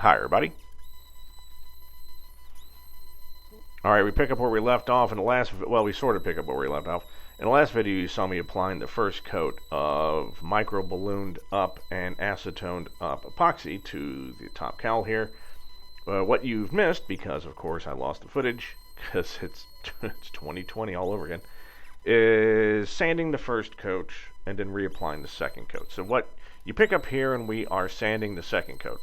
Hi, everybody. Alright, we pick up where we left off in the last... Well, we sort of pick up where we left off. In the last video, you saw me applying the first coat of micro-ballooned up and acetoned up epoxy to the top cowl here. What you've missed, because of course I lost the footage, because it's 2020 all over again, is sanding the first coat and then reapplying the second coat. So what you pick up here, and we are sanding the second coat.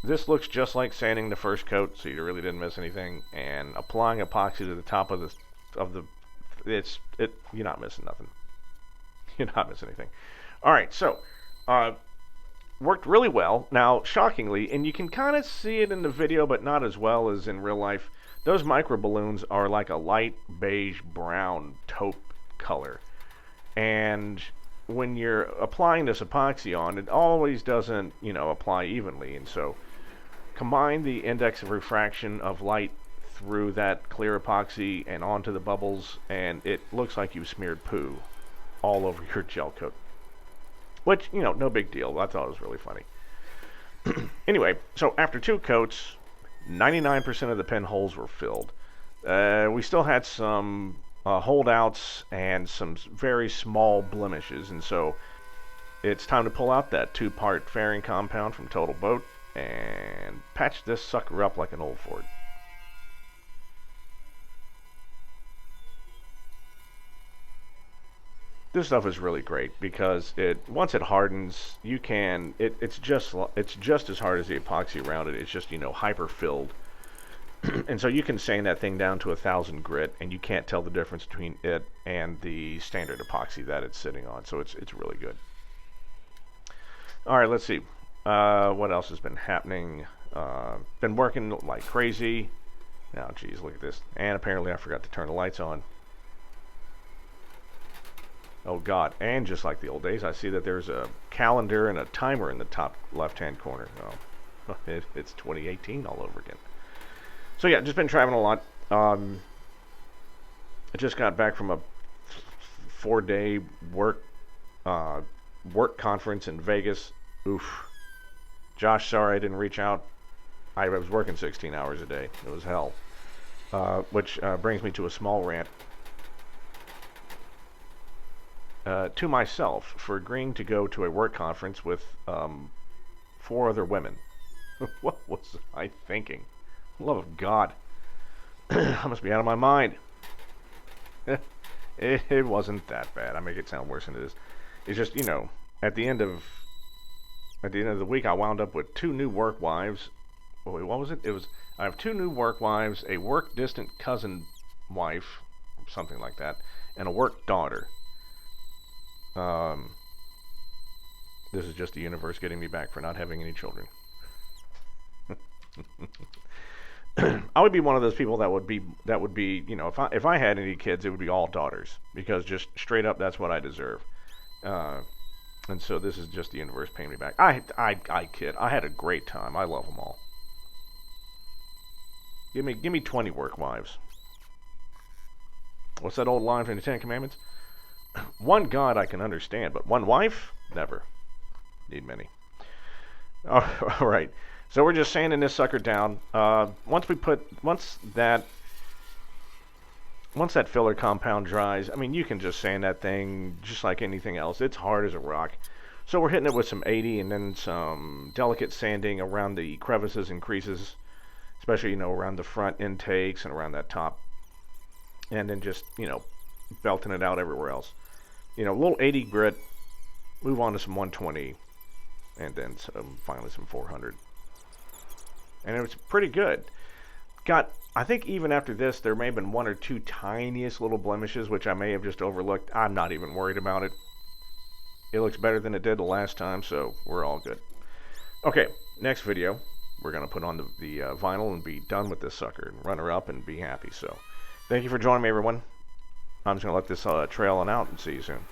This looks just like sanding the first coat, so you really didn't miss anything. And applying epoxy to the top of the you're not missing nothing. You're not missing anything. All right, so worked really well. Now, shockingly, and you can kind of see it in the video, but not as well as in real life. Those micro balloons are like a light beige brown taupe color, and when you're applying this epoxy on, it always doesn't, apply evenly. And so combine the index of refraction of light through that clear epoxy and onto the bubbles, and it looks like you smeared poo all over your gel coat. Which, no big deal. I thought it was really funny. Anyway, so after 2 coats, 99% of the pinholes were filled. We still had some holdouts and some very small blemishes, and so it's time to pull out that 2-part fairing compound from Total Boat and patch this sucker up like an old Ford. This stuff is really great because once it hardens, it's just as hard as the epoxy around it. It's just hyper filled. And so you can sand that thing down to 1,000 grit, and you can't tell the difference between it and the standard epoxy that it's sitting on. So it's really good. All right, let's see. What else has been happening? Been working like crazy. Now, geez, look at this. And apparently I forgot to turn the lights on. Oh, God. And just like the old days, I see that there's a calendar and a timer in the top left-hand corner. Oh, it's 2018 all over again. So yeah, just been traveling a lot. I just got back from a 4-day work conference in Vegas. Oof. Josh, sorry I didn't reach out. I was working 16 hours a day. It was hell. Which brings me to a small rant. To myself for agreeing to go to a work conference with 4 other women. What was I thinking? Love of God. I must be out of my mind. It wasn't that bad. I make it sound worse than it is. It's just, at the end of the week, I wound up with 2 new work wives. Wait, what was it? I have 2 new work wives, a work distant cousin wife, something like that, and a work daughter. This is just the universe getting me back for not having any children. I would be one of those people that would be, if I had any kids, it would be all daughters, because just straight up, that's what I deserve. And so this is just the universe paying me back. I kid. I had a great time. I love them all. Give me 20 work wives. What's that old line from the 10 Commandments? One God I can understand, but one wife? Never. Need many. All right. So we're just sanding this sucker down. Once that filler compound dries, I mean, you can just sand that thing just like anything else. It's hard as a rock. So we're hitting it with some 80 and then some delicate sanding around the crevices and creases, especially, around the front intakes and around that top. And then just, belting it out everywhere else. A little 80 grit, move on to some 120, and then finally some 400. And it was pretty good. I think even after this, there may have been 1 or 2 tiniest little blemishes, which I may have just overlooked. I'm not even worried about it. It looks better than it did the last time, so we're all good. Okay, next video, we're going to put on the vinyl and be done with this sucker and run her up and be happy. So, thank you for joining me, everyone. I'm just going to let this trail on out and see you soon.